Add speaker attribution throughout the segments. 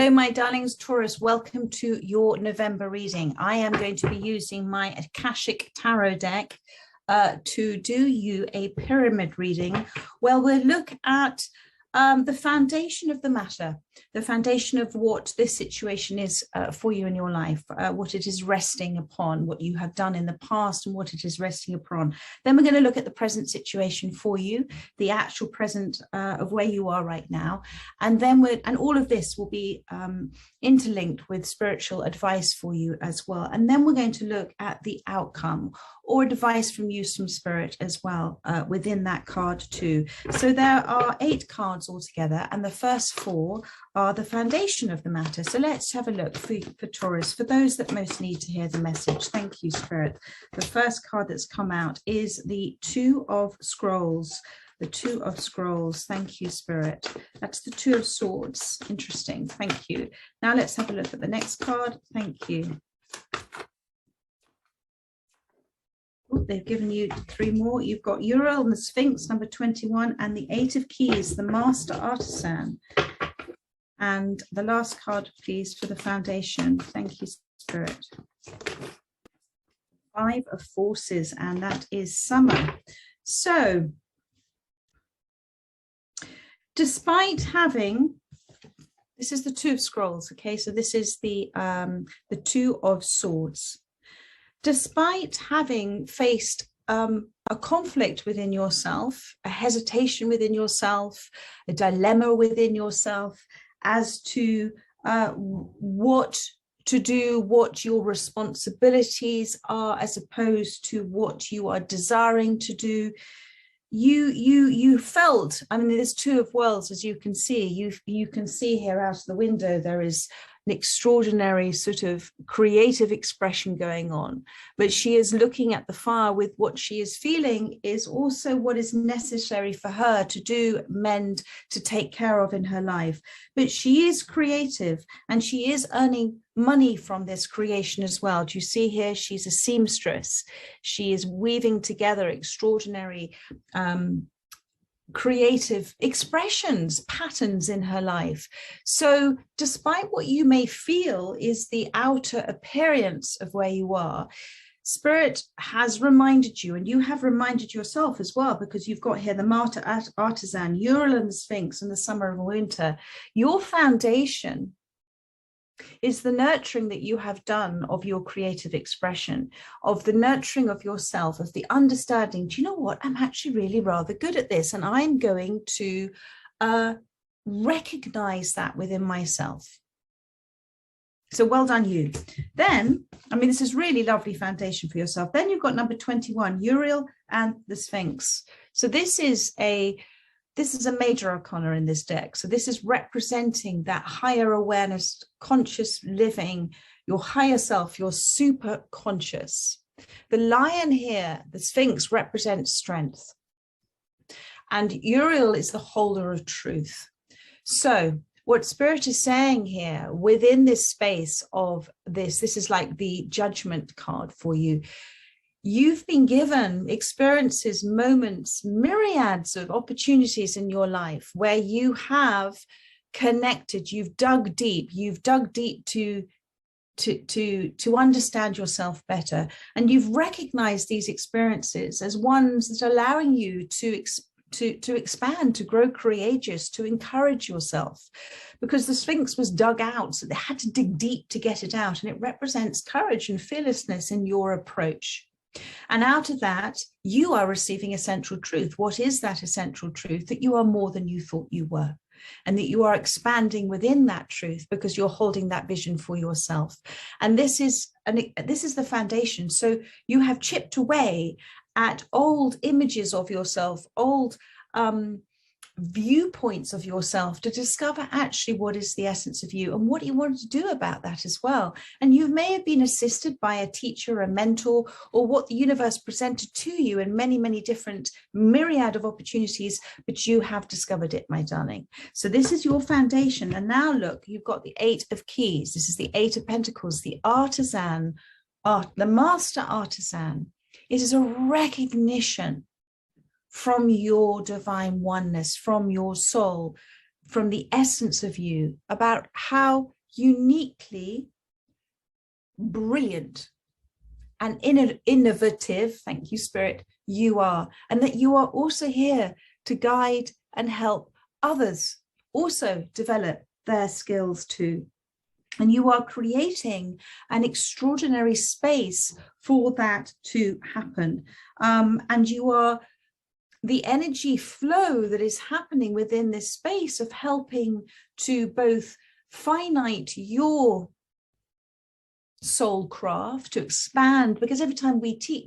Speaker 1: Hello, my darlings. Taurus, welcome to your November reading. I am going to be using my Akashic Tarot deck to do you a pyramid reading where we'll look at the foundation of the matter, the foundation of what this situation is for you in your life, what it is resting upon, what you have done in the past and what it is resting upon. Then we're going to look at the present situation for you, the actual present of where you are right now. And then all of this will be interlinked with spiritual advice for you as well. And then we're going to look at the outcome or advice from you, from spirit as well, within that card too. So there are 8 cards altogether, and the first 4 are the foundation of the matter. So let's have a look for Taurus, for those that most need to hear the message. Thank you, Spirit. The first card that's come out is the 2 of Scrolls. The 2 of Scrolls. Thank you, Spirit. That's the 2 of Swords. Interesting. Thank you. Now let's have a look at the next card. Thank you. Oh, they've given you 3 more. You've got Uriel and the Sphinx, number 21, and the 8 of Keys, the Master Artisan. And the last card, please, for the foundation. Thank you, Spirit. 5 of Forces, and that is Summer. So, despite having, this is the 2 of Scrolls, okay? So this is the 2 of Swords. Despite having faced a conflict within yourself, a hesitation within yourself, a dilemma within yourself as to what to do, what your responsibilities are, as opposed to what you are desiring to do, you felt, I mean, there's 2 of Worlds, as you can see. You can see here out of the window there is an extraordinary sort of creative expression going on, but she is looking at the fire with what she is feeling is also what is necessary for her to do, mend, to take care of in her life. But she is creative and she is earning money from this creation as well. Do you see here? She's a seamstress. She is weaving together extraordinary creative expressions, patterns in her life. So despite what you may feel is the outer appearance of where you are, Spirit has reminded you, and you have reminded yourself as well, because you've got here the Master Artisan, Uriel and the Sphinx, and the Summer and Winter. Your foundation is the nurturing that you have done of your creative expression, of the nurturing of yourself, of the understanding, do you know what, I'm actually really rather good at this, and I'm going to recognize that within myself. So well done you. Then, I mean, this is really lovely foundation for yourself. Then you've got number 21, Uriel and the Sphinx. So this is a major arcana in this deck. So this is representing that higher awareness, conscious living, your higher self, your super conscious. The lion here, the Sphinx, represents strength. And Uriel is the holder of truth. So what Spirit is saying here within this space of this is like the judgment card for you. You've been given experiences, moments, myriads of opportunities in your life where you have connected, you've dug deep to understand yourself better. And you've recognized these experiences as ones that are allowing you to expand, to grow courageous, to encourage yourself, because the Sphinx was dug out, so they had to dig deep to get it out. And it represents courage and fearlessness in your approach. And out of that, you are receiving essential truth. What is that essential truth? That you are more than you thought you were, and that you are expanding within that truth because you're holding that vision for yourself. And this is the foundation. So you have chipped away at old images of yourself, old viewpoints of yourself, to discover actually what is the essence of you and what you want to do about that as well. And you may have been assisted by a teacher, a mentor, or what the universe presented to you in many, many different myriad of opportunities, but you have discovered it, my darling. So this is your foundation. And now look, you've got the 8 of Keys. This is the 8 of Pentacles, the artisan, the Master Artisan. It is a recognition from your divine oneness, from your soul, from the essence of you, about how uniquely brilliant and innovative, thank you, Spirit, you are, and that you are also here to guide and help others also develop their skills too. And you are creating an extraordinary space for that to happen. And you are the energy flow that is happening within this space of helping to both finite your soul craft, to expand, because every time we teach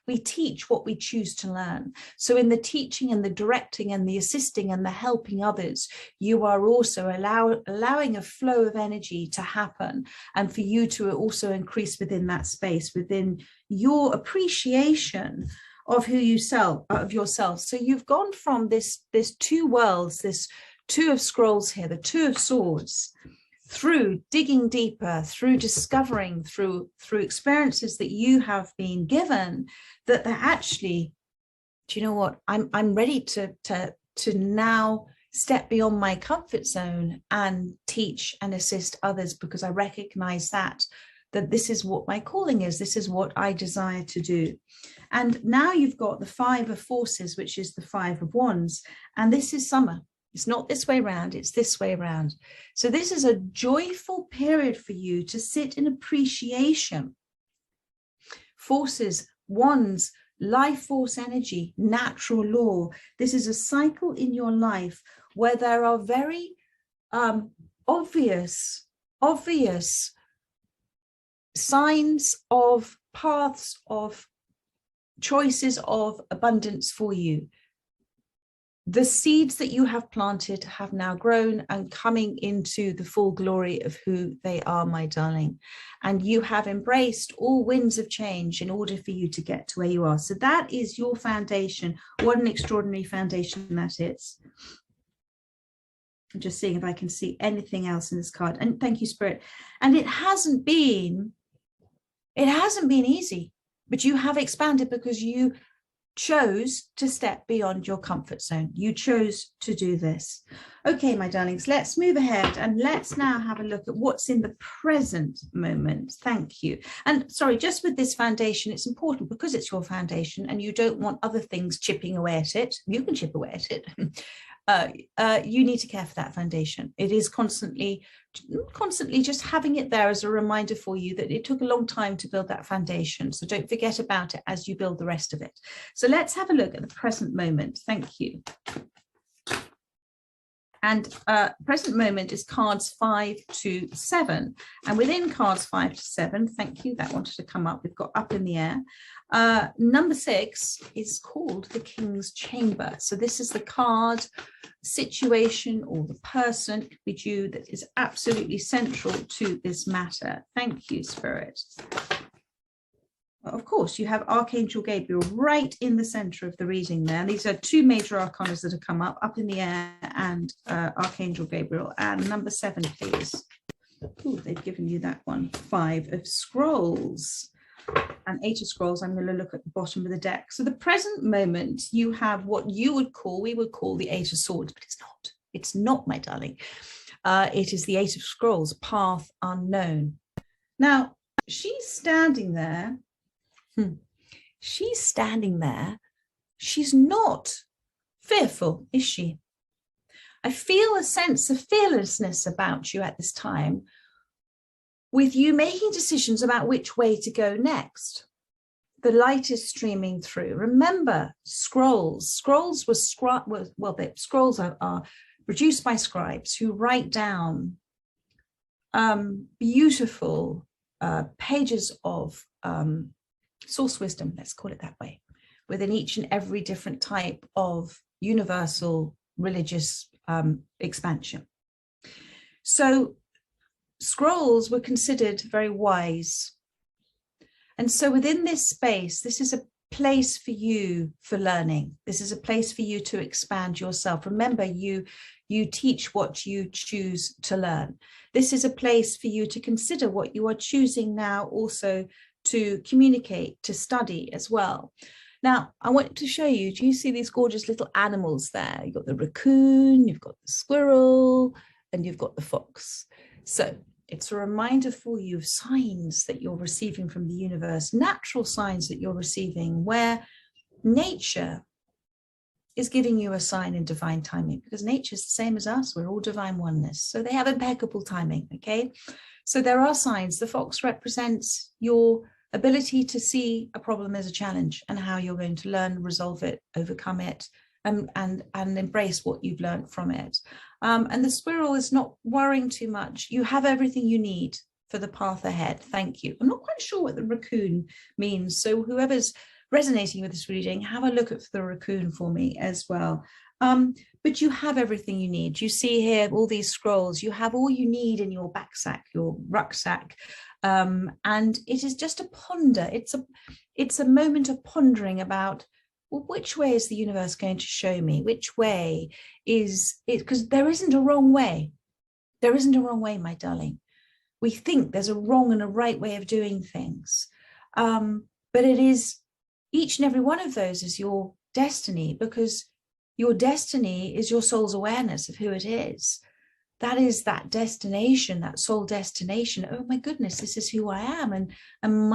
Speaker 1: we teach what we choose to learn. So in the teaching and the directing and the assisting and the helping others, you are also allowing a flow of energy to happen, and for you to also increase within that space, within your appreciation of yourself. So you've gone from this two worlds, this two of scrolls here, the two of swords, through digging deeper, through discovering, through experiences that you have been given, that they're actually, do you know what, I'm ready to now step beyond my comfort zone and teach and assist others, because I recognize that this is what my calling is, this is what I desire to do. And now you've got the Five of Forces, which is the Five of Wands, and this is summer. It's not this way around, it's this way around. So this is a joyful period for you to sit in appreciation. Forces, wands, life force energy, natural law. This is a cycle in your life where there are very obvious signs of paths, of choices of abundance for you. The seeds that you have planted have now grown and coming into the full glory of who they are, my darling. And you have embraced all winds of change in order for you to get to where you are. So that is your foundation. What an extraordinary foundation that is. I'm just seeing if I can see anything else in this card. And thank you, Spirit. And it hasn't been easy, but you have expanded because you chose to step beyond your comfort zone. You chose to do this. Okay, my darlings, let's move ahead and let's now have a look at what's in the present moment. Thank you. And sorry, just with this foundation, it's important because it's your foundation and you don't want other things chipping away at it. You can chip away at it. You need to care for that foundation. It is constantly just having it there as a reminder for you that it took a long time to build that foundation. So don't forget about it as you build the rest of it. So let's have a look at the present moment. Thank you. And present moment is cards 5 to 7. And within cards 5 to 7, thank you, that wanted to come up. We've got up in the air. Number 6 is called the King's Chamber. So this is the card, situation, or the person, it could be you, that is absolutely central to this matter. Thank you, Spirit. Of course, you have Archangel Gabriel right in the center of the reading there. These are two major arcanas that have come up in the air, and Archangel Gabriel. And number 7, please. Ooh, they've given you that one. 5 of Scrolls and 8 of Scrolls. I'm going to look at the bottom of the deck. So the present moment, you have what we would call the 8 of Swords, but it's not. It's not, my darling. It is the 8 of Scrolls, path unknown. Now, she's standing there. She's standing there. She's not fearful, is she? I feel a sense of fearlessness about you at this time, with you making decisions about which way to go next. The light is streaming through. Remember, scrolls. Scrolls are produced by scribes who write down beautiful pages of source wisdom, let's call it that way, within each and every different type of universal religious expansion. So scrolls were considered very wise. And so within this space, this is a place for you for learning. This is a place for you to expand yourself. Remember, you teach what you choose to learn. This is a place for you to consider what you are choosing now also to communicate, to study as well. Now, I want to show you, do you see these gorgeous little animals there? You've got the raccoon, you've got the squirrel, and you've got the fox. So It's a reminder for you of signs that you're receiving from the universe, natural signs that you're receiving, where nature is giving you a sign in divine timing, because nature is the same as us. We're all divine oneness. So they have impeccable timing, okay? So there are signs. The fox represents your ability to see a problem as a challenge and how you're going to learn, resolve it, overcome it, and embrace what you've learned from it. And the squirrel is not worrying too much. You have everything you need for the path ahead. Thank you. I'm not quite sure what the raccoon means. So whoever's resonating with this reading, have a look at the raccoon for me as well. But you have everything you need. You see here all these scrolls. You have all you need in your backpack, your rucksack. And it is just a ponder. It's a moment of pondering about, well, which way is the universe going to show me? Which way is it? Because there isn't a wrong way. There isn't a wrong way, my darling. We think there's a wrong and a right way of doing things. But it is, each and every one of those is your destiny, because your destiny is your soul's awareness of who it is. That is that destination, that soul destination. Oh my goodness, this is who I am. And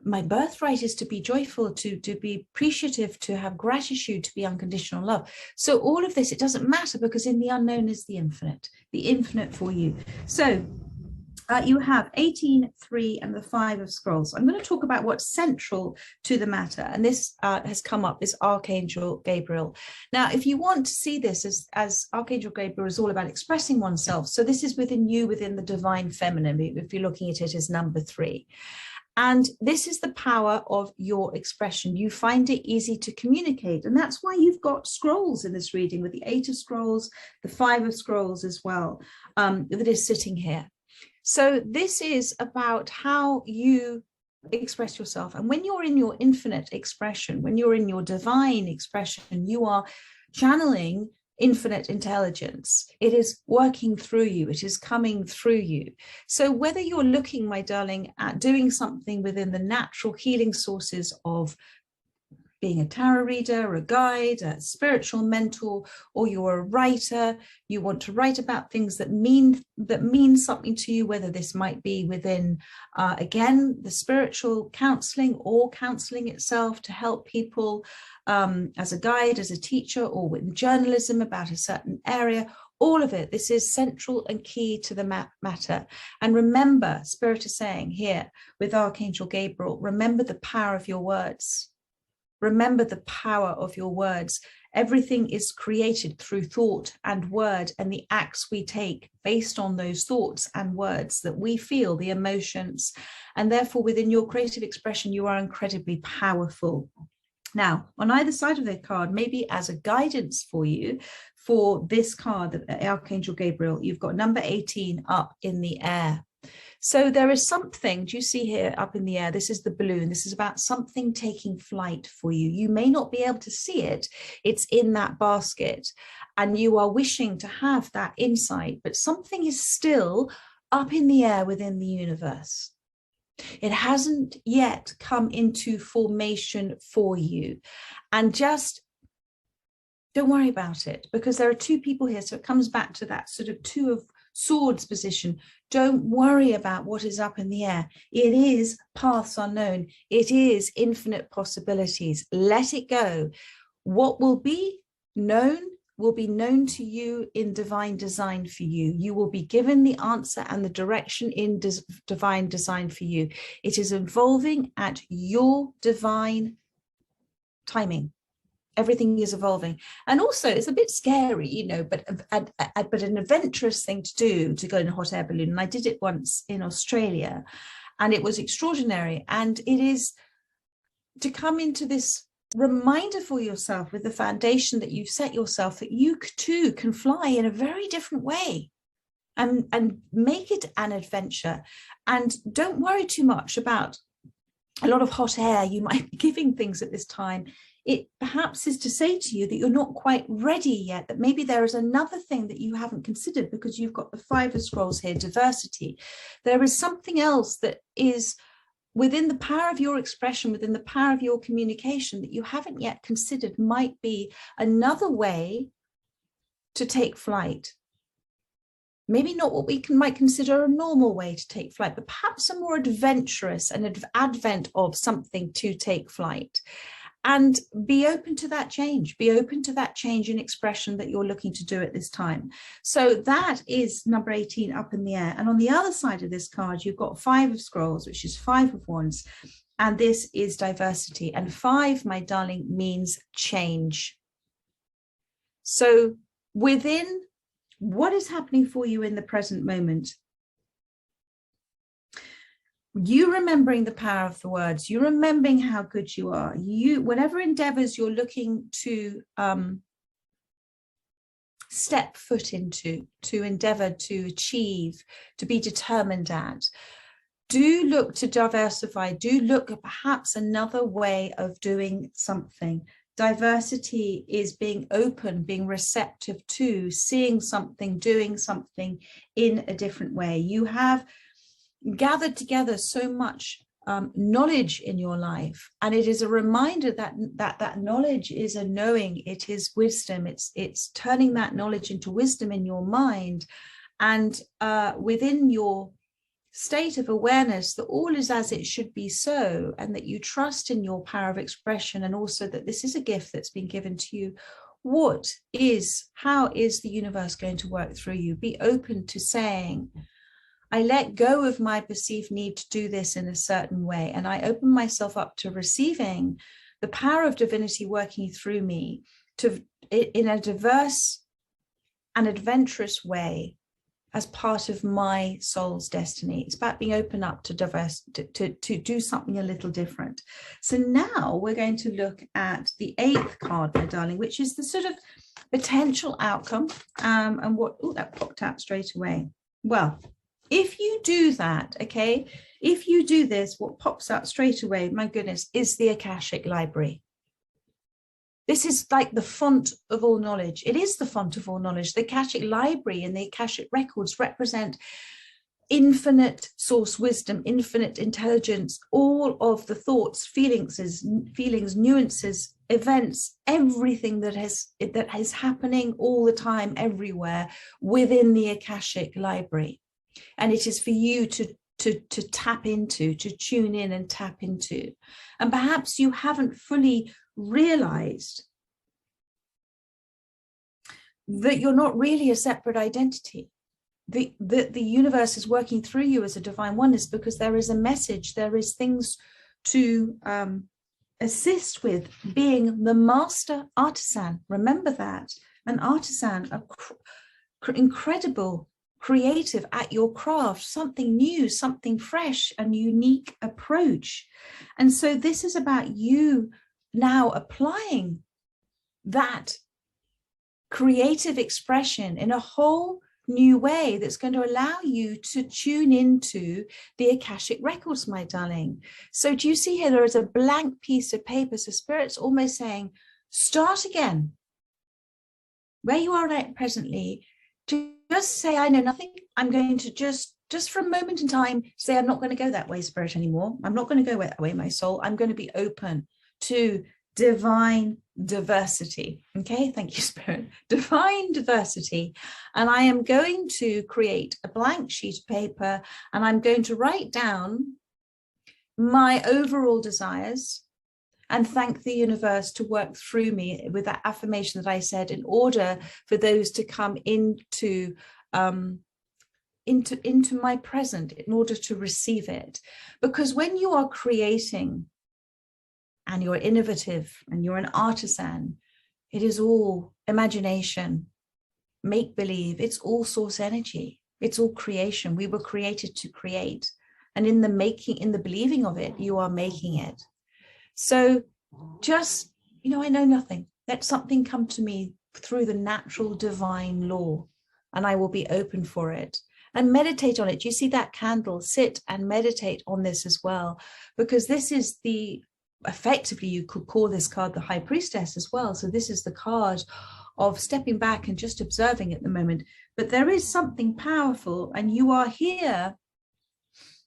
Speaker 1: my birthright is to be joyful, to be appreciative, to have gratitude, to be unconditional love. So all of this, it doesn't matter, because in the unknown is the infinite for you. So you have 18, 3, and the 5 of scrolls. I'm going to talk about what's central to the matter. And this has come up, this Archangel Gabriel. Now, if you want to see this as Archangel Gabriel is all about expressing oneself. So this is within you, within the divine feminine, if you're looking at it as number 3. And this is the power of your expression. You find it easy to communicate. And that's why you've got scrolls in this reading, with the 8 of scrolls, the 5 of scrolls as well, that is sitting here. So this is about how you express yourself. And when you're in your infinite expression, when you're in your divine expression, you are channeling infinite intelligence. It is working through you. It is coming through you. So whether you're looking, my darling, at doing something within the natural healing sources of being a tarot reader, a guide, a spiritual mentor, or you're a writer, you want to write about things that mean something to you, whether this might be within, again, the spiritual counseling or counseling itself to help people as a guide, as a teacher, or with journalism about a certain area, all of it, this is central and key to the matter. And remember, Spirit is saying here with Archangel Gabriel, remember the power of your words. Remember the power of your words. Everything is created through thought and word, and the acts we take based on those thoughts and words that we feel, the emotions, and therefore within your creative expression, you are incredibly powerful. Now, on either side of the card, maybe as a guidance for you, for this card, the Archangel Gabriel, you've got number 18 up in the air. So there is something, do you see here up in the air? This is the balloon. This is about something taking flight for you. You may not be able to see it. It's in that basket and you are wishing to have that insight, but something is still up in the air within the universe. It hasn't yet come into formation for you. And just don't worry about it, because there are 2 people here. So it comes back to that sort of 2 of swords position. Don't worry about what is up in the air. It is paths unknown. It is infinite possibilities. Let it go. What will be known to you in divine design for you. You will be given the answer and the direction in divine design for you. It is evolving at your divine timing. Everything is evolving. And also it's a bit scary, you know, but an adventurous thing to do, to go in a hot air balloon. And I did it once in Australia and it was extraordinary. And it is to come into this reminder for yourself with the foundation that you've set yourself, that you too can fly in a very different way and make it an adventure. And don't worry too much about a lot of hot air you might be giving things at this time. It perhaps is to say to you that you're not quite ready yet, that maybe there is another thing that you haven't considered, because you've got the 5 of scrolls here, diversity. There is something else that is within the power of your expression, within the power of your communication, that you haven't yet considered might be another way to take flight. maybe not what we might consider a normal way to take flight, but perhaps a more adventurous and advent of something to take flight. And be open to that change, be open to that change in expression that you're looking to do at this time. So that is number 18, up in the air. And on the other side of this card, you've got 5 of scrolls, which is 5 of wands. And this is diversity. And 5, my darling, means change. So within what is happening for you in the present moment, you remembering the power of the words, you remembering how good you are, you, whatever endeavors you're looking to step foot into, to endeavor to achieve, to be determined at, do look to diversify, do look at perhaps another way of doing something. Diversity is being open, being receptive to, seeing something, doing something in a different way. You have gathered together so much knowledge in your life, and it is a reminder that that knowledge is a knowing, it is wisdom, it's turning that knowledge into wisdom in your mind, and within your state of awareness that all is as it should be so, and that you trust in your power of expression, and also that this is a gift that's been given to you. How is the universe going to work through you? Be open to saying, I let go of my perceived need to do this in a certain way, and I open myself up to receiving the power of divinity working through me in a diverse and adventurous way as part of my soul's destiny. It's about being open up to to do something a little different. So now we're going to look at the 8th card, my darling, which is the sort of potential outcome, and what, oh, that popped out straight away. Well, if you do that, okay, if you do this, what pops out straight away, my goodness, is the Akashic Library. This is like the font of all knowledge. It is the font of all knowledge. The Akashic Library and the Akashic Records represent infinite source wisdom, infinite intelligence, all of the thoughts, feelings, nuances, events, everything that is happening all the time, everywhere within the Akashic Library. And it is for you to tap into, to tune in and tap into. And perhaps you haven't fully realized that you're not really a separate identity. The universe is working through you as a divine oneness, because there is a message, there is things to assist with being the master artisan. Remember that, an artisan, incredible, creative at your craft, something new, something fresh, and unique approach. And so this is about you now applying that creative expression in a whole new way that's going to allow you to tune into the Akashic Records, my darling. So do you see here, there is a blank piece of paper. So Spirit's almost saying, start again. Where you are right presently, just say, I know nothing. I'm going to just for a moment in time, say, I'm not going to go that way, Spirit, anymore. I'm not going to go that way, my soul. I'm going to be open to divine diversity. Okay, thank you, Spirit. Divine diversity. And I am going to create a blank sheet of paper, and I'm going to write down my overall desires and thank the universe to work through me with that affirmation that I said, in order for those to come into my present, in order to receive it. Because when you are creating and you're innovative and you're an artisan, it is all imagination, make believe, it's all source energy, it's all creation. We were created to create, and in the making, in the believing of it, you are making it. So just, I know nothing. Let something come to me through the natural divine law, and I will be open for it. And meditate on it. You see that candle? Sit and meditate on this as well, because this is effectively, you could call this card the High Priestess as well. So this is the card of stepping back and just observing at the moment. But there is something powerful, and you are here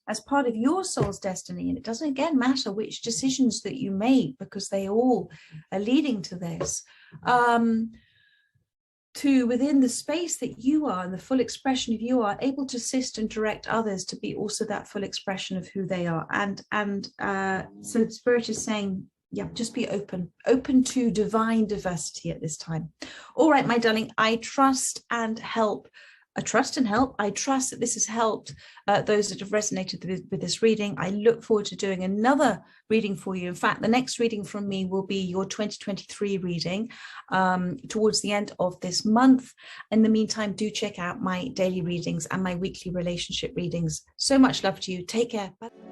Speaker 1: as part of your soul's destiny. And it doesn't, again, matter which decisions that you make, because they all are leading to this. to, within the space that you are and the full expression of you are, able to assist and direct others to be also that full expression of who they are. And so Spirit is saying, yeah, just be open to divine diversity at this time. All right, my darling, I trust and help. I trust that this has helped those that have resonated with this reading. I look forward to doing another reading for you. In fact, the next reading from me will be your 2023 reading towards the end of this month. In the meantime, do check out my daily readings and my weekly relationship readings. So much love to you. Take care. Bye.